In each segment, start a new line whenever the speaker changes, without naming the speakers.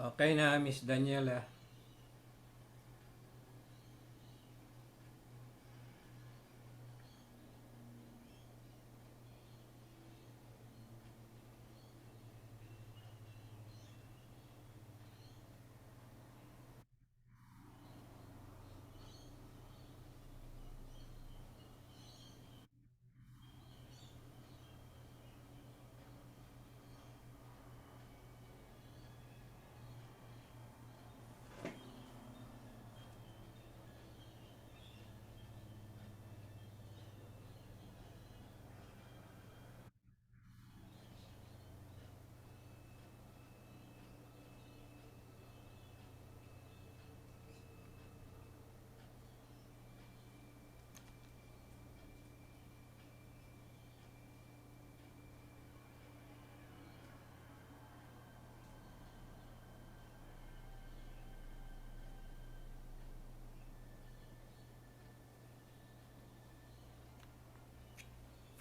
Okay na, Miss Daniela.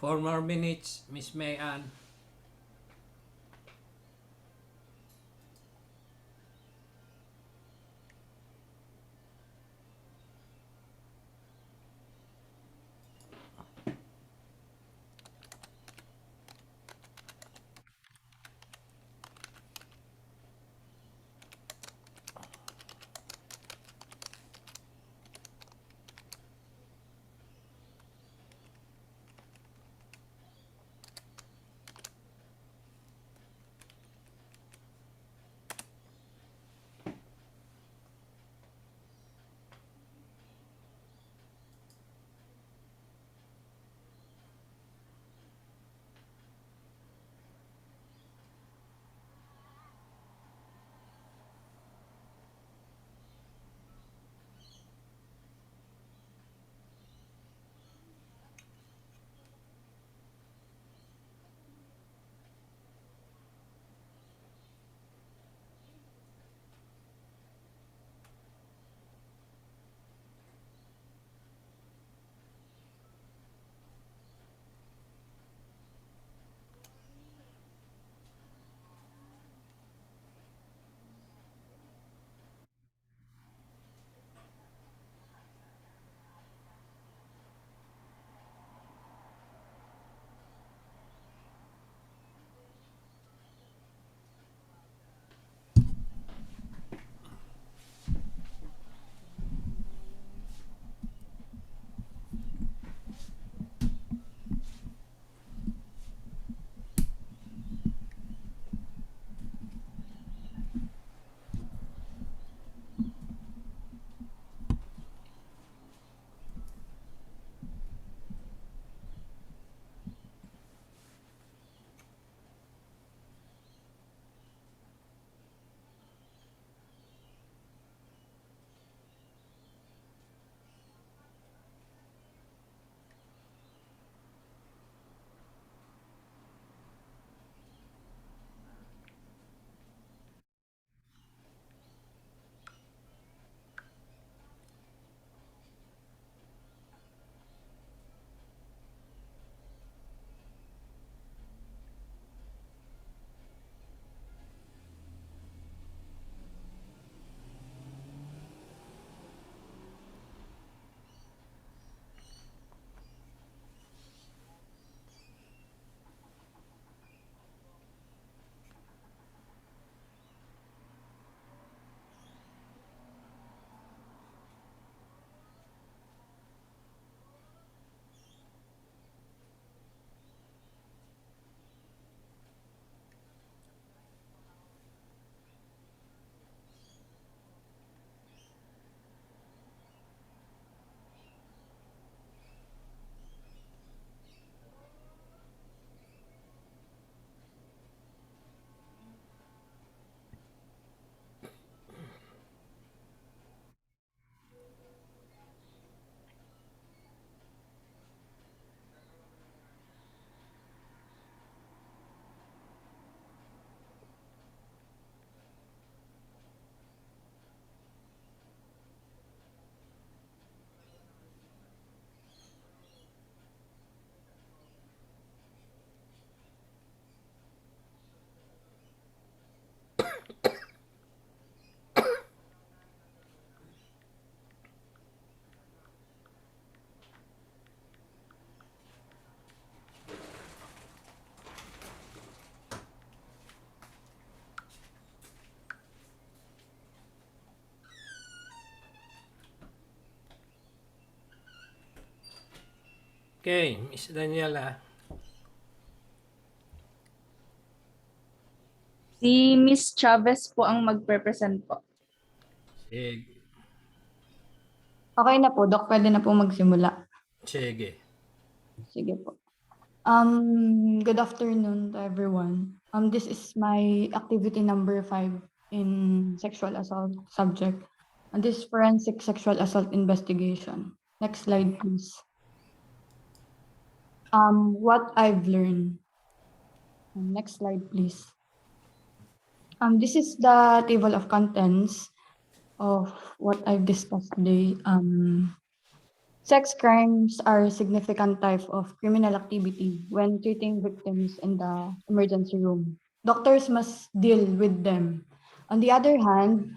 Four more minutes, Miss Mayan. Okay, Miss Daniela.
Si Miss Chavez po ang magpe-present po.
Sige.
Okay na po, Doc. Pwede na po magsimula.
Sige.
Sige po. Good afternoon to everyone. This is my activity number 5 in sexual assault subject. And this is forensic sexual assault investigation. Next slide, please. What I've learned. Next slide, please. This is the table of contents of what I've discussed today. Sex crimes are a significant type of criminal activity when treating victims in the emergency room. Doctors must deal with them. On the other hand,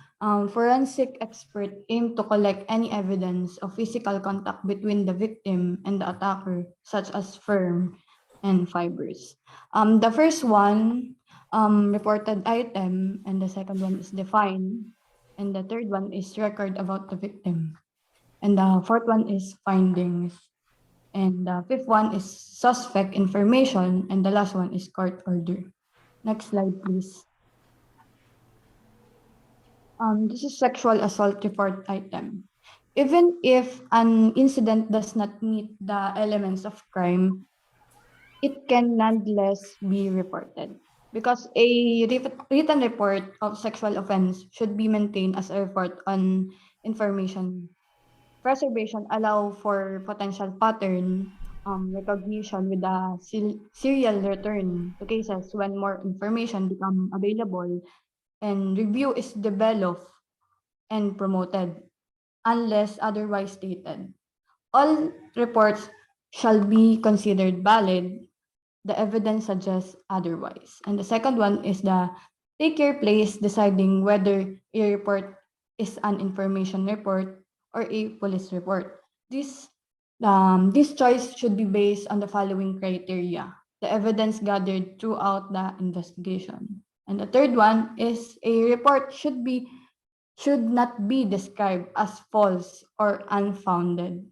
forensic experts aim to collect any evidence of physical contact between the victim and the attacker, such as sperm and fibers. The first one, reported item, and the second one is defined, and the third one is record about the victim. And the fourth one is findings. And the fifth one is suspect information. And the last one is court order. Next slide, please. This is sexual assault report item. Even if an incident does not meet the elements of crime, it can nonetheless be reported because a written report of sexual offense should be maintained as a report on information preservation allow for potential pattern recognition with a serial return to cases when more information become available and review is developed and promoted unless otherwise stated. All reports shall be considered valid. The evidence suggests otherwise. And the second one is the take your place deciding whether a report is an information report or a police report. This choice should be based on the following criteria: the evidence gathered throughout the investigation. And the third one is a report should not be described as false or unfounded.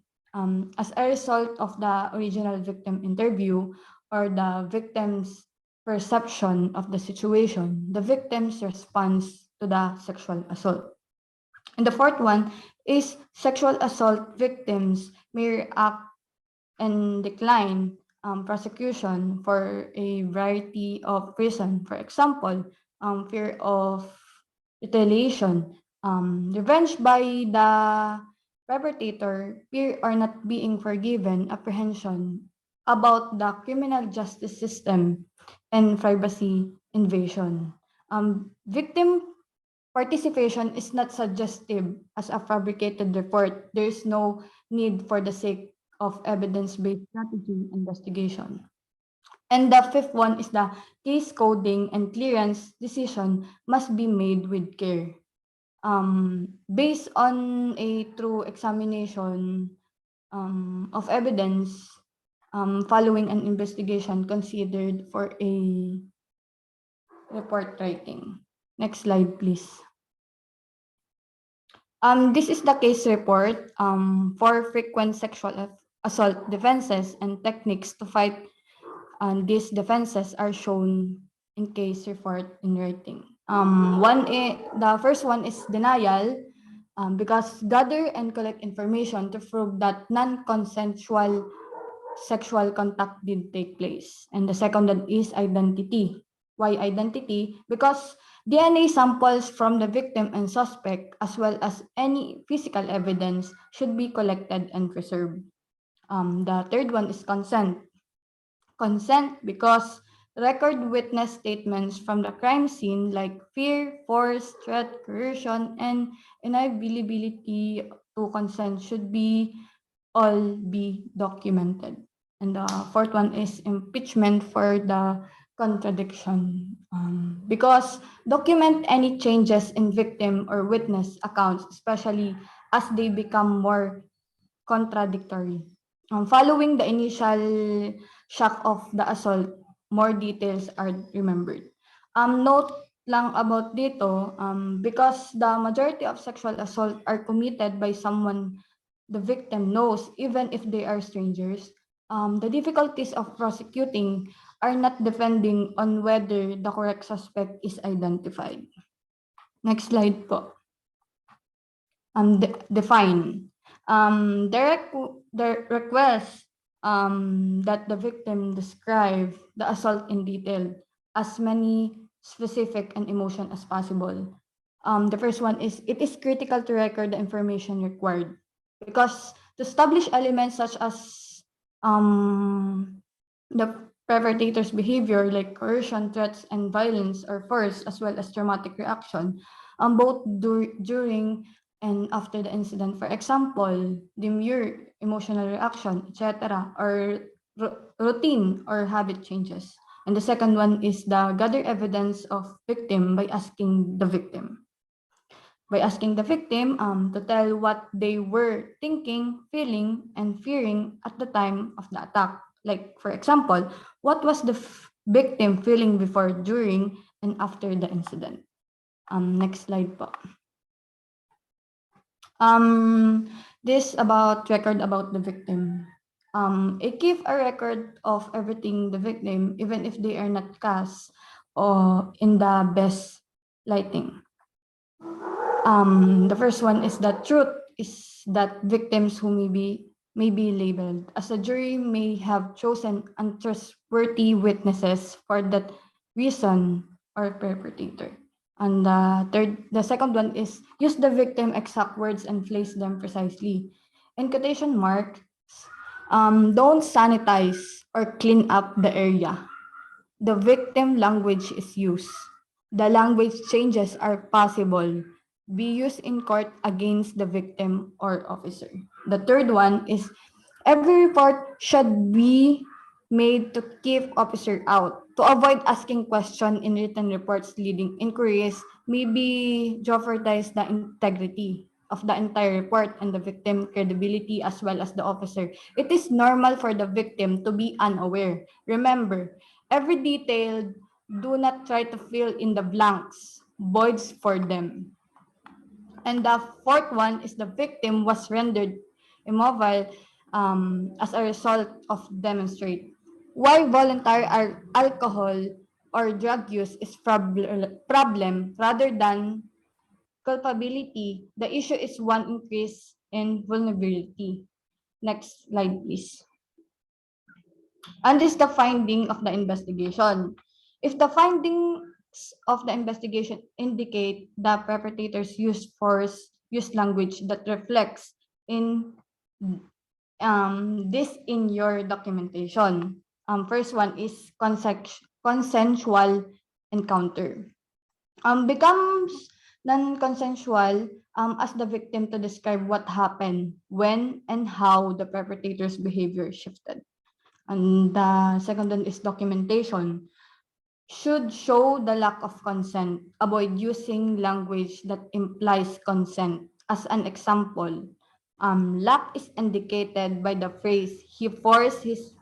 As a result of the original victim interview or the victim's perception of the situation, the victim's response to the sexual assault. And the fourth one is sexual assault victims may react and decline prosecution for a variety of reasons. For example, fear of retaliation, revenge by the perpetrator, fear or not being forgiven, apprehension about the criminal justice system, and privacy invasion. Victim participation is not suggestive as a fabricated report. There is no need for the sake of evidence-based strategy investigation. And the fifth one is the case coding and clearance decision must be made with care. Based on a true examination of evidence following an investigation considered for a report writing. Next slide, please. This is the case report for frequent sexual assault defenses and techniques to fight. And these defenses are shown in case report in writing. The first one is denial, because gather and collect information to prove that non-consensual sexual contact did take place. And the second one is identity. Why identity? Because DNA samples from the victim and suspect, as well as any physical evidence, should be collected and preserved. The third one is consent. Consent because record witness statements from the crime scene like fear, force, threat, coercion, and inability to consent should all be documented. And the fourth one is impeachment for the contradiction, because document any changes in victim or witness accounts, especially as they become more contradictory. Following the initial shock of the assault, more details are remembered. Note lang about dito, because the majority of sexual assault are committed by someone the victim knows, even if they are strangers, The difficulties of prosecuting are not depending on whether the correct suspect is identified. Next slide po. Define. The request that the victim describe the assault in detail, as many specific and emotion as possible. The first one is, it is critical to record the information required, because to establish elements such as the perpetrator's behavior, like coercion, threats, and violence or force, as well as traumatic reaction, both during and after the incident. For example, demure, emotional reaction, etc., or routine or habit changes. And the second one is the gather evidence of victim by asking the victim. By asking the victim to tell what they were thinking, feeling, and fearing at the time of the attack. Like, for example, what was the victim feeling before, during, and after the incident? Next slide po. This about record about the victim. It give a record of everything the victim, even if they are not cast or in the best lighting. The first one is that truth is that victims who may be labeled as a jury may have chosen untrustworthy witnesses for that reason or perpetrator. And the second one is use the victim exact words and place them precisely. In quotation marks, don't sanitize or clean up the area. The victim language is used. The language changes are possible. Be used in court against the victim or officer. The third one is every report should be made to keep officer out. To avoid asking questions in written reports, leading inquiries may be jeopardize the integrity of the entire report and the victim credibility as well as the officer. It is normal for the victim to be unaware. Remember, every detail, do not try to fill in the blanks, voids for them. And the fourth one is the victim was rendered immobile as a result of demonstrate. Why voluntary alcohol or drug use is problem rather than culpability. The issue is one increase in vulnerability. Next slide, please. And this is the finding of the investigation. If the findings of the investigation indicate that perpetrators use force, use language that reflects in this in your documentation. First one is consensual encounter. Becomes non-consensual as the victim to describe what happened, when, and how the perpetrator's behavior shifted. And the second one is documentation. Should show the lack of consent. Avoid using language that implies consent. As an example, lack is indicated by the phrase, he forced his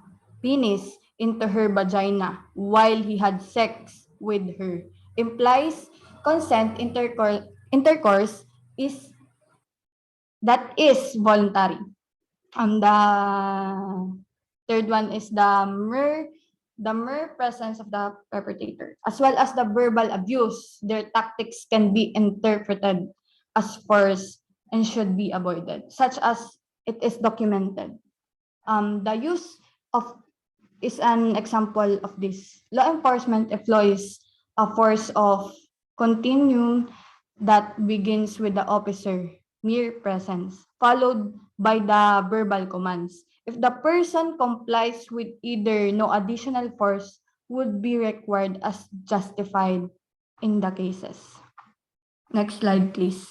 penis into her vagina while he had sex with her. Implies consent intercourse is that is voluntary. And the third one is the mere presence of the perpetrator, as well as the verbal abuse. Their tactics can be interpreted as force and should be avoided, such as it is documented. The use of is an example of this. Law enforcement employs a force of continuum that begins with the officer mere presence, followed by the verbal commands. If the person complies with either, no additional force would be required as justified in the cases. Next slide, please.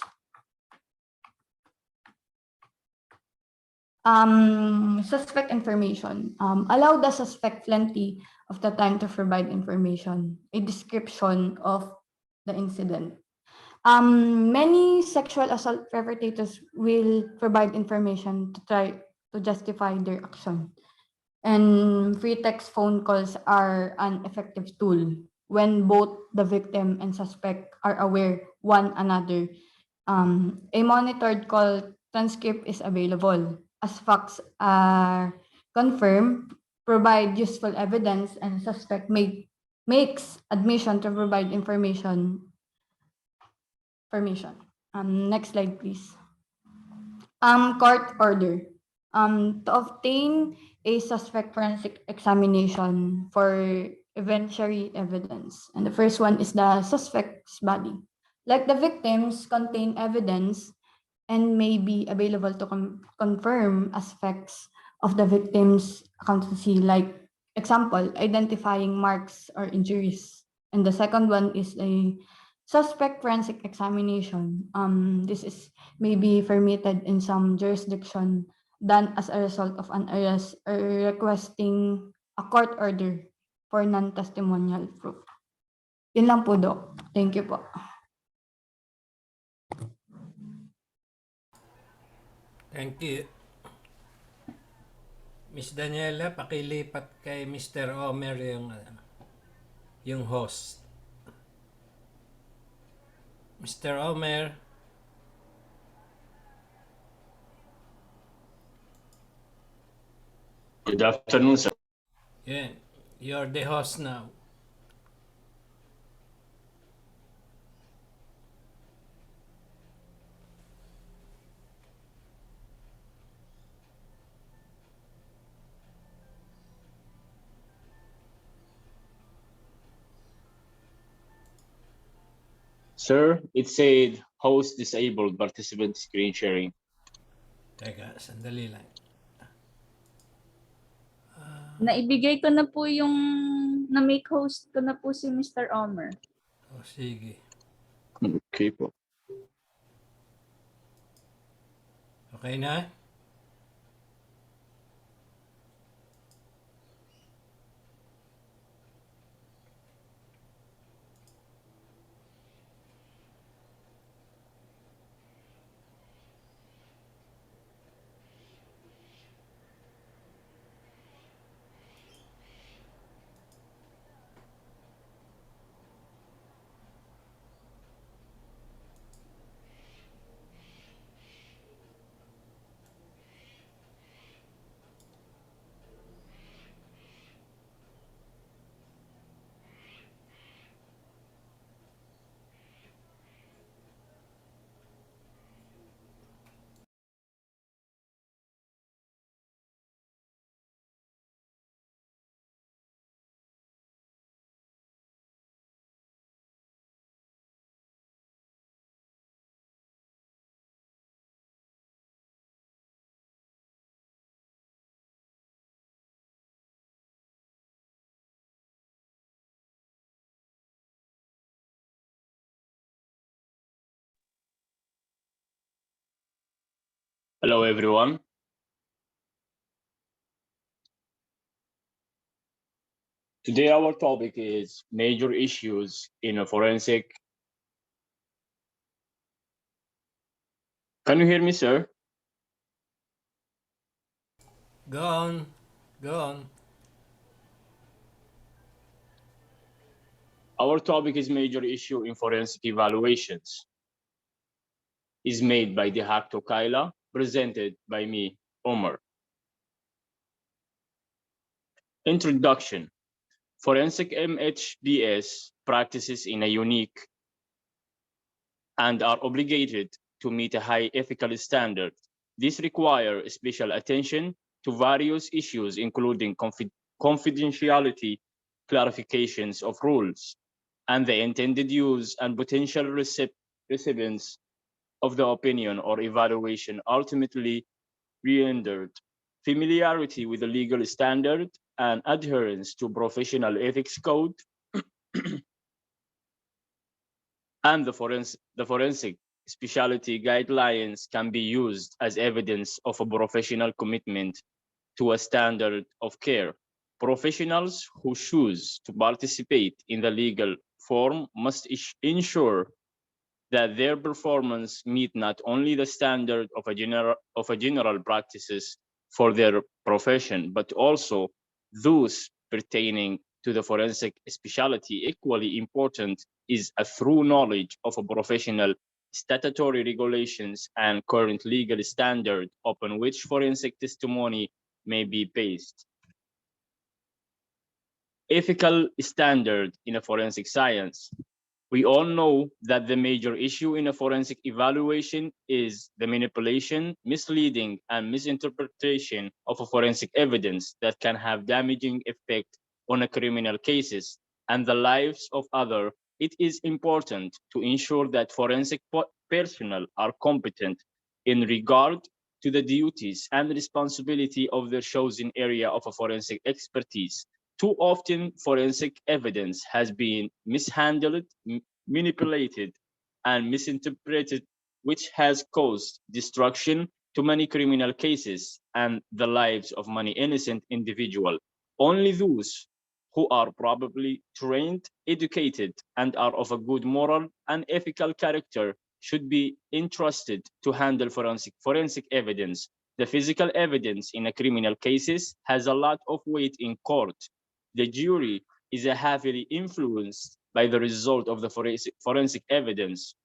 Suspect information. Allow the suspect plenty of the time to provide information, a description of the incident. Many sexual assault perpetrators will provide information to try to justify their action. And free text phone calls are an effective tool when both the victim and suspect are aware one another. A monitored call transcript is available as facts are confirm, provide useful evidence, and suspect makes admission to provide information. Next slide, please. Court order. To obtain a suspect forensic examination for evidentiary evidence. And the first one is the suspect's body. Like the victims contain evidence and may be available to confirm aspects of the victim's accountancy, like example, identifying marks or injuries. And the second one is a suspect forensic examination. This is maybe permitted in some jurisdiction done as a result of an arrest or requesting a court order for non-testimonial proof. Yun lang po, Doc. Thank you po.
Thank you. Miss Daniela, pakilipat kay Mr. Omer yung host. Mr. Omer.
Good afternoon, sir.
Yeah, you're the host now.
Sir, it said host disabled participant screen sharing.
Teka, sandali lang.
Naibigay ko na po yung na-make host ko na po si Mr. Omer.
O, sige.
Okay po.
Okay na?
Hello, everyone. Today, our topic is major issues in a forensic. Can you hear me, sir?
Go on. Go on.
Our topic is major issue in forensic evaluations. Is made by De Facto Kyla, presented by me, Omar. Introduction. Forensic MHBS practices in a unique and are obligated to meet a high ethical standard. This requires special attention to various issues, including confidentiality, clarifications of rules, and the intended use and potential recipients of the opinion or evaluation ultimately rendered. Familiarity with the legal standard and adherence to professional ethics code and the forensic specialty guidelines can be used as evidence of a professional commitment to a standard of care. Professionals who choose to participate in the legal form must ensure that their performance meet not only the standard of a general practices for their profession, but also those pertaining to the forensic specialty. Equally important is a thorough knowledge of a professional statutory regulations and current legal standard upon which forensic testimony may be based. Ethical standard in a forensic science. We all know that the major issue in a forensic evaluation is the manipulation, misleading, and misinterpretation of a forensic evidence that can have damaging effect on a criminal cases and the lives of others. It is important to ensure that forensic personnel are competent in regard to the duties and responsibility of their chosen area of a forensic expertise. Too often, forensic evidence has been mishandled, manipulated, and misinterpreted, which has caused destruction to many criminal cases and the lives of many innocent individuals. Only those who are probably trained, educated, and are of a good moral and ethical character should be entrusted to handle forensic evidence. The physical evidence in a criminal cases has a lot of weight in court. The jury is heavily influenced by the result of the forensic evidence,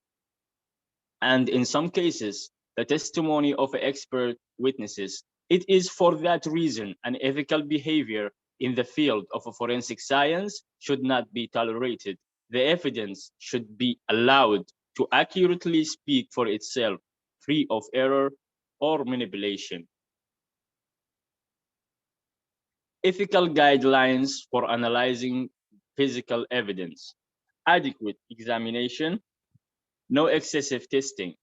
and in some cases, the testimony of expert witnesses. It is for that reason an ethical behavior in the field of forensic science should not be tolerated. The evidence should be allowed to accurately speak for itself, free of error or manipulation. Ethical guidelines for analyzing physical evidence. Adequate examination, no excessive testing.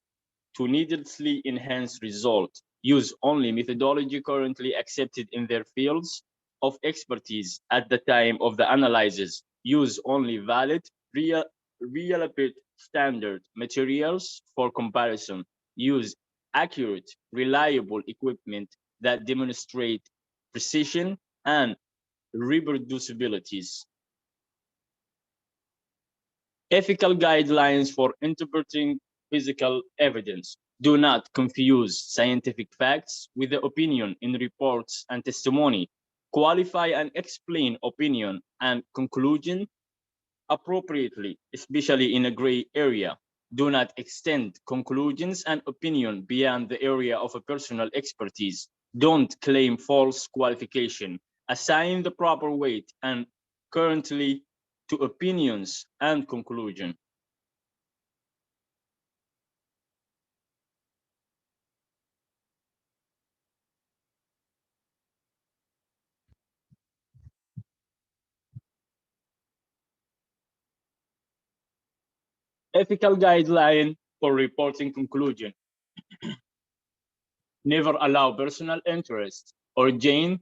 To needlessly enhance results, use only methodology currently accepted in their fields of expertise at the time of the analysis. Use only valid, relevant standard materials for comparison. Use accurate, reliable equipment that demonstrate precision and reproducibilities. Ethical guidelines for interpreting physical evidence. Do not confuse scientific facts with the opinion in reports and testimony. Qualify and explain opinion and conclusion appropriately, especially in a gray area. Do not extend conclusions and opinion beyond the area of a personal expertise. Don't claim false qualification. Assign the proper weight and currently to opinions and conclusion. Ethical guideline for reporting conclusion. Never allow personal interest or gain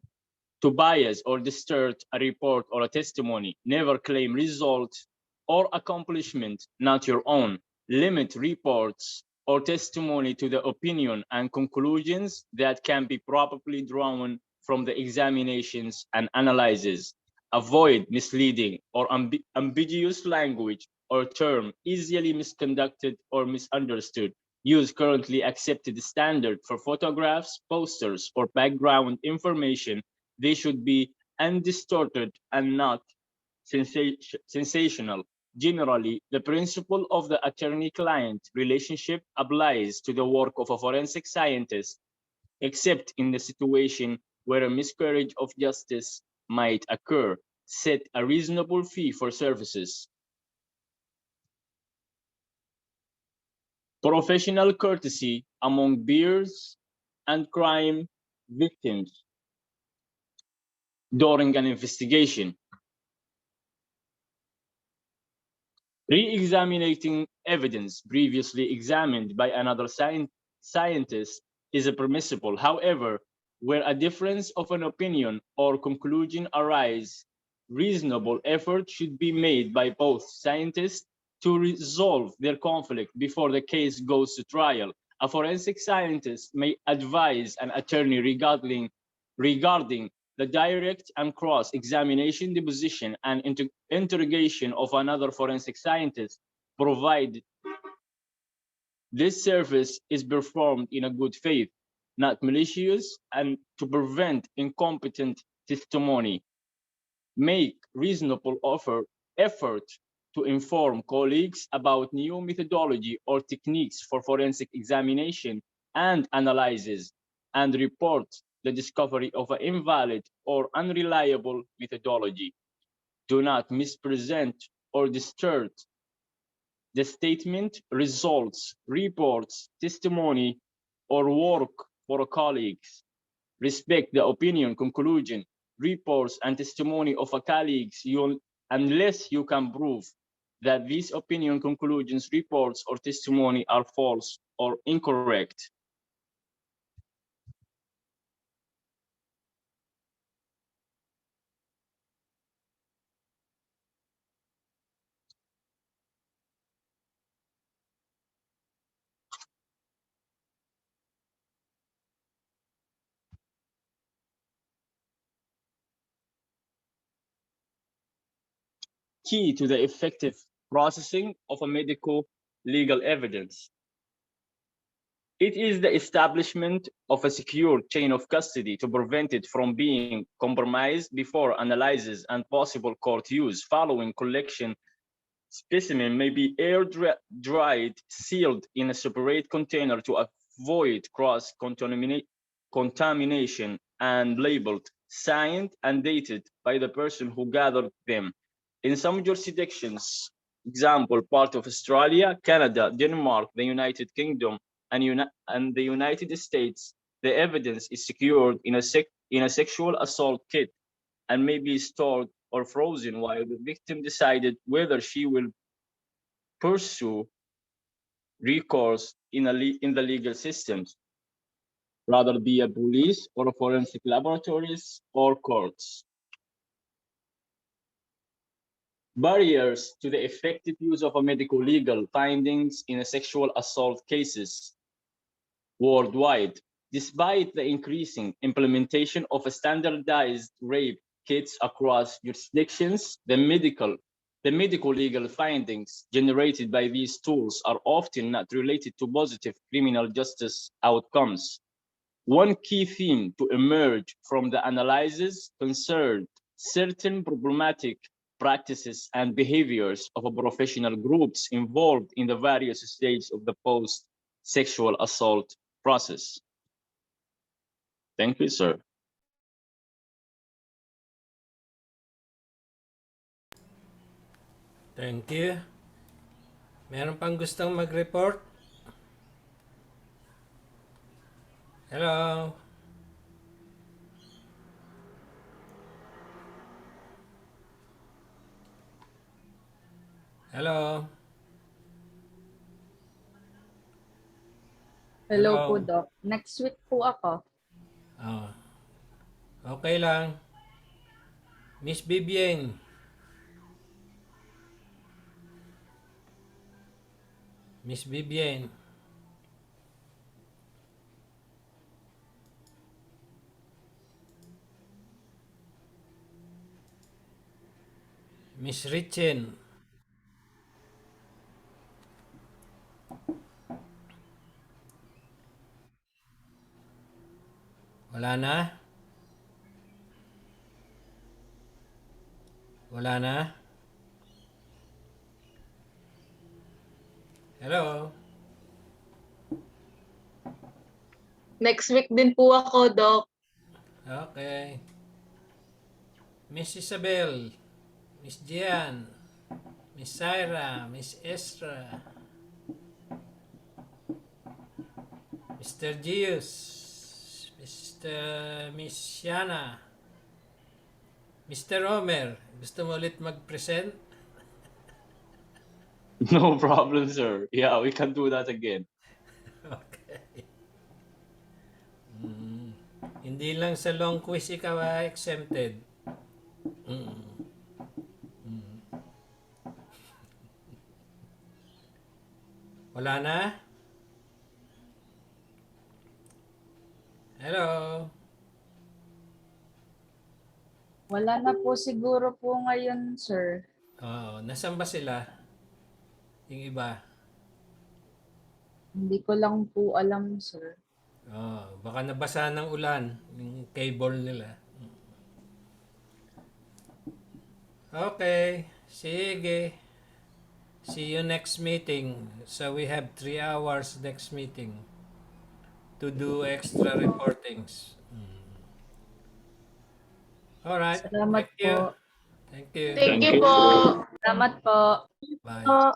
to bias or distort a report or a testimony. Never claim results or accomplishment not your own. Limit reports or testimony to the opinion and conclusions that can be properly drawn from the examinations and analyses. Avoid misleading or ambiguous language or term easily misconducted or misunderstood. Use currently accepted standard for photographs, posters, or background information. They should be undistorted and not sensational. Generally, the principle of the attorney-client relationship applies to the work of a forensic scientist, except in the situation where a miscarriage of justice might occur. Set a reasonable fee for services. Professional courtesy among peers and crime victims during an investigation. Re-examining evidence previously examined by another scientist is permissible. However, where a difference of an opinion or conclusion arises, reasonable effort should be made by both scientists to resolve their conflict before the case goes to trial. A forensic scientist may advise an attorney regarding the direct and cross-examination, deposition, and interrogation of another forensic scientist, provided this service is performed in a good faith, not malicious, and to prevent incompetent testimony. Make reasonable effort to inform colleagues about new methodology or techniques for forensic examination and analysis, and report the discovery of an invalid or unreliable methodology. Do not mispresent or distort the statement, results, reports, testimony, or work for colleagues. Respect the opinion, conclusion, reports, and testimony of colleagues unless you can prove that these opinion, conclusions, reports, or testimony are false or incorrect. Key to the effective processing of a medical legal evidence. It is the establishment of a secure chain of custody to prevent it from being compromised before analysis and possible court use. Following collection, specimen may be air dried, sealed in a separate container to avoid cross contamination, and labeled, signed, and dated by the person who gathered them. In some jurisdictions, example, part of Australia, Canada, Denmark, the United Kingdom, and the United States, the evidence is secured in a sexual assault kit and may be stored or frozen while the victim decided whether she will pursue recourse in the legal systems, rather be a police or a forensic laboratories or courts. Barriers to the effective use of a medical legal findings in a sexual assault cases worldwide. Despite the increasing implementation of a standardized rape kits across jurisdictions, the medical legal findings generated by these tools are often not related to positive criminal justice outcomes. One key theme to emerge from the analysis concerned certain problematic practices and behaviors of professional groups involved in the various stages of the post-sexual assault process. Thank you, sir.
Thank you. Meron pang gustong mag-report? Hello? Hello?
Hello
Hello?
po, Doc. Next week po ako.
Oh, okay lang. Miss Vivienne. Miss Vivienne. Miss Richen. Wala na? Wala na? Hello?
Next week din po ako, Doc.
Okay. Miss Isabel. Miss Gian. Miss Syra. Miss Estra. Mr. Gius. Miss Shana. Mr. Homer. Gusto mo ulit mag-present?
No problem, sir. Yeah, we can do that again.
Okay. Hindi lang sa long quiz ikaw exempted. Wala na? Hello?
Wala na po siguro po ngayon, sir.
Nasaan ba sila? Yung iba?
Hindi ko lang po alam, sir.
Baka nabasa ng ulan yung cable nila. Okay, sige. See you next meeting. So we have 3 hours next meeting to do extra reportings. Alright.
Salamat
Thank you.
po.
Thank you.
Thank
Thank
you
you.
po.
Salamat po.
Bye.